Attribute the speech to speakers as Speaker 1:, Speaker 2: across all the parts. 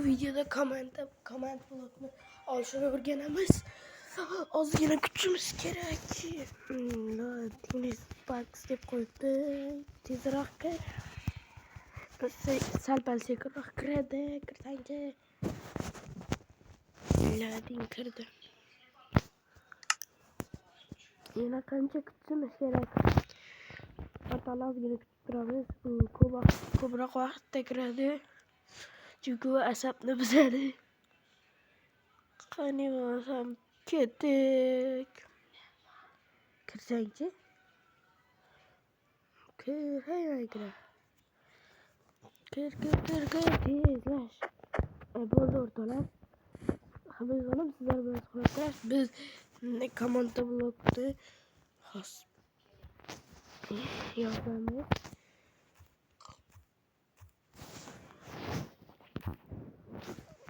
Speaker 1: Bu videoda comment blokunu olishini o'rganamiz. Ozgina kuchimiz kerak. Tennis box deb qo'yibdi. Tezroq kir. Sal-pal sekinroq kiradi. Kirsangchi. Lading kirdi. Yana qancha kutishimiz kerak? Ortalar ozgina kutib turamiz. Bu ko'proq vaqtda kiradi. Çünkü o asabni buzadi. Qani bo'lsam ketdik. Kirsangchi. Kir, hay kir. Kir, tezlash. Bo'ldi o'rtoqlar. Xabar olam sizlar bilan suhbatlash. Biz komanda blokda yozamiz.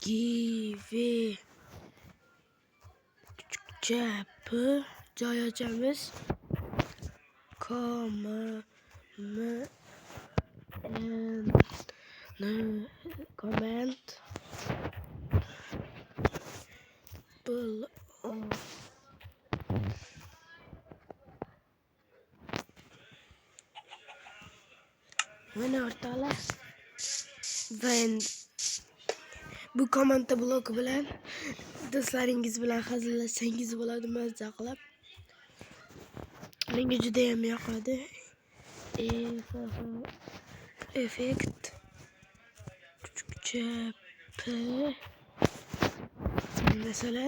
Speaker 1: Give küçükçe p joy ochamiz. Comment mana o'rtoqlar, bu komanda bloki bilan do'stlaringiz bilan hazillashsangiz bo'ladi, mazza qilib. Menga juda ham yoqadi. Effekt küçükçe p mesela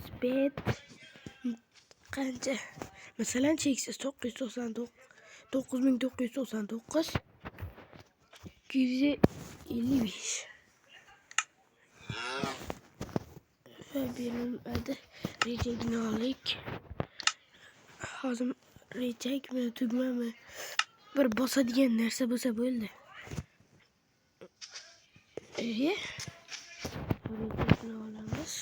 Speaker 1: speed qancha? Masalan cheksiz 9999 255 ve berilmedi. Rejekni olik. Hozir rejakmi, tugmami bir bosadigan narsa bo'lsa bo'ldi. Rejekni olamiz.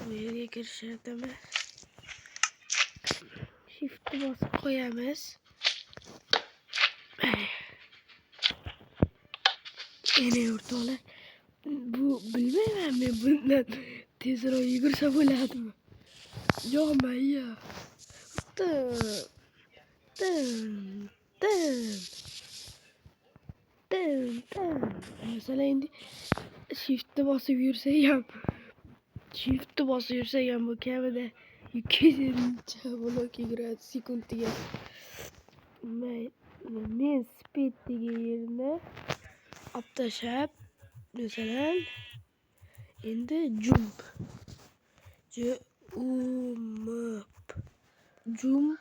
Speaker 1: Bu yerga kirish shartimi? Shiftni bosib qo'yamiz. Endi o'rtoqlar, bu bilmayman, men bundan tezroq yugursa bo'ladimi? Yo'qmi? Mesela endi shiftni bosib yursak ham bu kamida 200 blok yuguradi sekundiga. Men speed degan yerni olib tashlab, masalan endi jump jump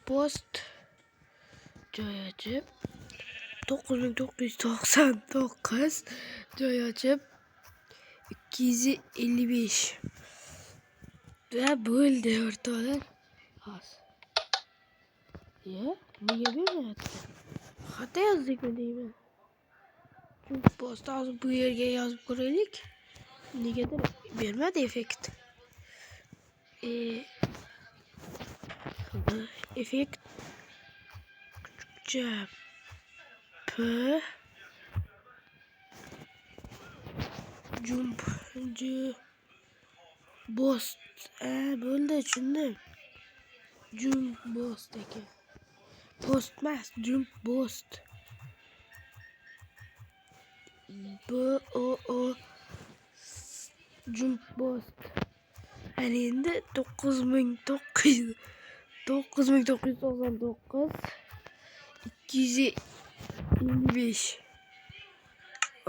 Speaker 1: post joy ochib 9999 joy ochib 255 ve bo'ldi o'rtoqlar. Nega bermayapti? Xato yozdikmi deyman. Jump post hozir bu yerga yozib ko'raylik. Negadir bermadi effekt. Effekt küçükçe p jump post bo'ldi, tushundim. Jump post ekan. Post emas, jump post. Jump post. Hani endi 9999 255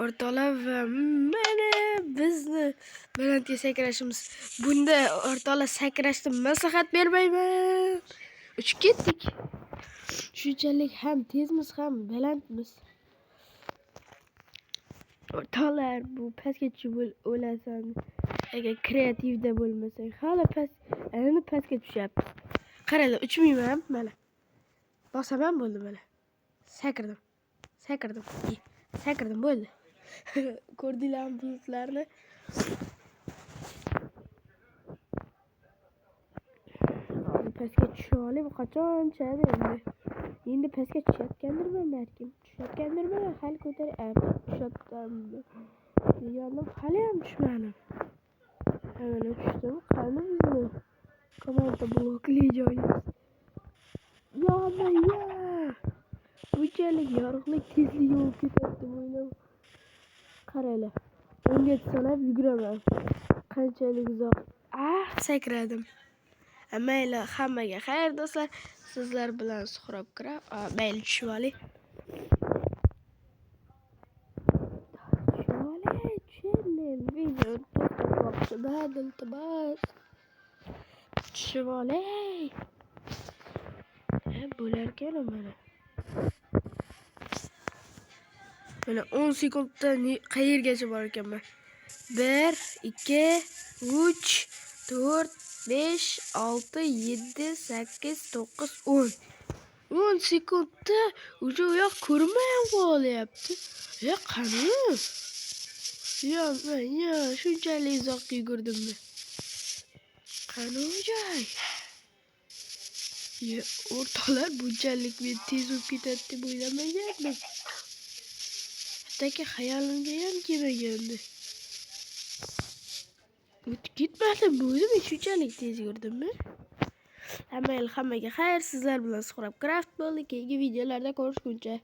Speaker 1: o'rtoqlar va mana bizni balandga sakrashimiz. Bunda o'rtoqlar sakrashni maslahat bermayman. Uchib ketdik. Shunchalik ham tezmiz, ham balandmiz. O'rtoqlar, bu pastga tushib o'lasan. Agar kreativda bo'lmasang, hali pastga tushyapmiz. Qaranglar, uchmayman mana. Bosaman bo'ldi mana. Sakrdim. Sakrdim bo'ldi. Ko'rdinglarmi bulutlarni? Pastga tushib olib, qachon tushadi endi? Endi pastga tushayotgandirman balkim. Tushayotgandirman, hali tushayotgandim. Deganim hali ham tushmadim. Mana tushdim. Qani bizni komanda blokli joyimiz. Yo'q. Bunchalik yorug'lik tezligi bo'lib ketadi o'ylam. Qaranglar. Unga sanab yuguraman. Qanchalik uzoq. Sakradim. Mayli, hammaga xayr do'stlar. Sizlar bilan suhrob kirib, mayli tushib oling. Video to'xtatmoqchiman, iltimos. Tushib oling. Bo'larkan mana. Mana 10 sekundda qayergacha bor ekanman. 1 2 3 4 5 6 7 8 9 10. 10 sekundda o'sha yoq ko'rmay ham qolyapti. Qani? Men shunchalik uzoq yugurdimmi? Qani joy? O'rtoqlar, bunchalik men tez bo'lib ketadi deb o'ylamagandim. Hattoki xayolimga ham kelmagandi. O'tib ketmadim, men shunchalik tez yugurdimmi? Hammaga xayr, sizlar bilan Suhrab Craft bo'ldi. Keyingi videolarda ko'rishguncha.